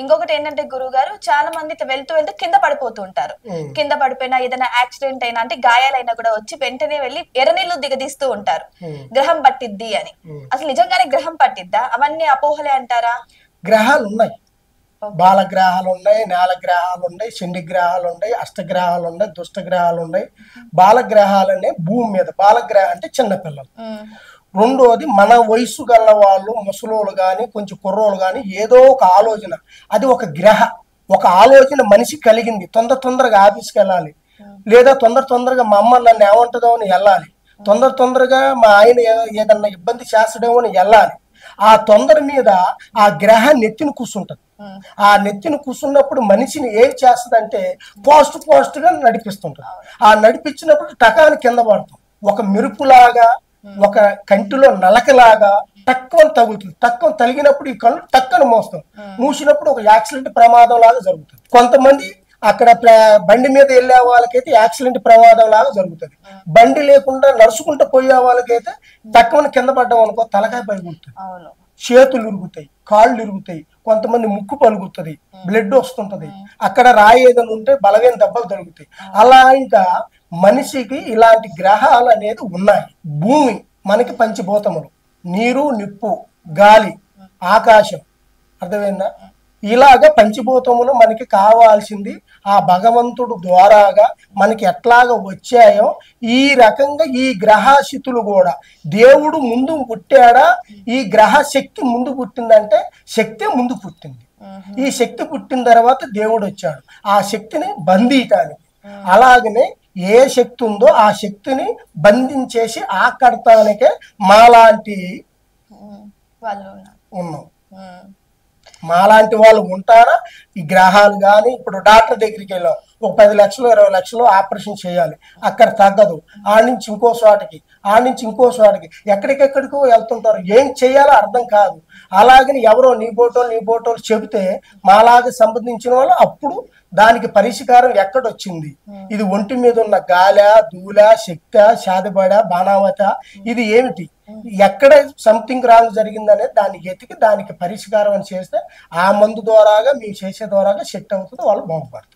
ఇంకొకటి ఏంటంటే గురువు గారు చాలా మంది ఇట్లా వెళ్తూ వెళ్తూ కింద పడిపోతూ ఉంటారు. కింద పడిపోయినా ఏదైనా యాక్సిడెంట్ అయినా అంటే గాయాలైనా కూడా వచ్చి వెంటనే వెళ్లి ఎర్రనీళ్లు దిగదీస్తూ ఉంటారు గ్రహం పట్టిద్ది అని. అసలు నిజంగానే గ్రహం పట్టిద్దా? అవన్నీ అపోహలే అంటారా? గ్రహాలు ఉన్నాయి, బాలగ్రహాలు ఉన్నాయి, నేల గ్రహాలు ఉన్నాయి, శని గ్రహాలు ఉన్నాయి, అష్టగ్రహాలు ఉన్నాయి, దుష్ట గ్రహాలు ఉన్నాయి. బాలగ్రహాలనే భూమి మీద, బాలగ్రహం అంటే చిన్నపిల్లలు. రెండోది మన వయసు గల వాళ్ళు, ముసలోళ్ళు కానీ కొంచెం కుర్రోళ్ళు కానీ ఏదో ఒక ఆలోచన, అది ఒక ఒక ఆలోచన మనిషి కలిగింది, తొందరగా ఆఫీస్కి వెళ్ళాలి, లేదా తొందరగా మా అమ్మ నన్ను ఏమంటుందో అని వెళ్ళాలి, తొందరగా మా ఆయన ఏదన్నా ఇబ్బంది చేస్తాడేమో అని వెళ్ళాలి. ఆ తొందర మీద ఆ గ్రహం నెత్తిని కూర్చుంటది. ఆ నెత్తిని కూర్చున్నప్పుడు మనిషిని ఏం చేస్తుందంటే పోస్ట్ గా నడిపిస్తుంటది. ఆ నడిపించినప్పుడు టకాని కింద పడతాం, ఒక మెరుపులాగా, ఒక కంటిలో నలకలాగా తక్కువ తగులుతుంది. తక్కువ తగిలినప్పుడు ఈ కళ్ళు టక్కన మూసినప్పుడు ఒక యాక్సిడెంట్ ప్రమాదం లాగా జరుగుతుంది. కొంతమంది అక్కడ బండి మీద వెళ్ళే వాళ్ళకైతే యాక్సిడెంట్ ప్రమాదం లాగా జరుగుతుంది. బండి లేకుండా నడుచుకుంటూ పోయే వాళ్ళకైతే తక్కువ కింద పడ్డం అనుకో తలకాయ పలుగుతుంది, చేతులు ఇరుగుతాయి, కాళ్ళు ఇరుగుతాయి, కొంతమంది ముక్కు పలుగుతుంది, బ్లడ్ వస్తుంటది, అక్కడ రాయి ఏదైనా ఉంటే బలమైన దెబ్బలు తగులుతాయి. అలా ఇంకా మనిషికి ఇలాంటి గ్రహాలు అనేది ఉన్నాయి. భూమి మనకి పంచభూతములు, నీరు, నిప్పు, గాలి, ఆకాశం, అర్థమైందా? ఇలాగ పంచభూతములు మనకి కావాల్సింది ఆ భగవంతుడు ద్వారాగా మనకి ఎట్లాగ వచ్చాయో ఈ రకంగా ఈ గ్రహస్థితులు కూడా దేవుడు ముందు పుట్టాడా, ఈ గ్రహ శక్తి ముందు పుట్టిందంటే శక్తి ముందు పుట్టింది. ఈ శక్తి పుట్టిన తర్వాత దేవుడు వచ్చాడు ఆ శక్తిని బంధించడానికి. అలాగనే ఏ శక్తి ఉందో ఆ శక్తిని బంధించేసి ఆకడతానికే మాలాంటి ఉన్నాం. మాలాంటి వాళ్ళు ఉంటారా? ఈ గ్రహాలు కానీ ఇప్పుడు డాక్టర్ దగ్గరికి వెళ్ళాం, ఒక 10 లక్షలు 20 లక్షలు ఆపరేషన్ చేయాలి, అక్కడ తగ్గదు, నుంచి ఇంకో చోటకి ఎక్కడికెక్కడికో వెళ్తుంటారు, ఏం చేయాలో అర్థం కాదు. అలాగని ఎవరో నీ బోటోలు చెబితే మాలాగా సంబంధించిన వాళ్ళు అప్పుడు దానికి పరిష్కారం ఎక్కడొచ్చింది, ఇది ఒంటి మీద ఉన్న గాల, దూల, శక్త, శాదబడ, బాణావత, ఇది ఏమిటి, ఎక్కడ సంథింగ్ రాంగ్ జరిగిందనేది దాన్ని ఎతికి దానికి పరిష్కారం అని చేస్తే ఆ మందు ద్వారాగా మేము చేసే ద్వారాగా సెట్ అవుతుంది, వాళ్ళు బాగుపడతారు.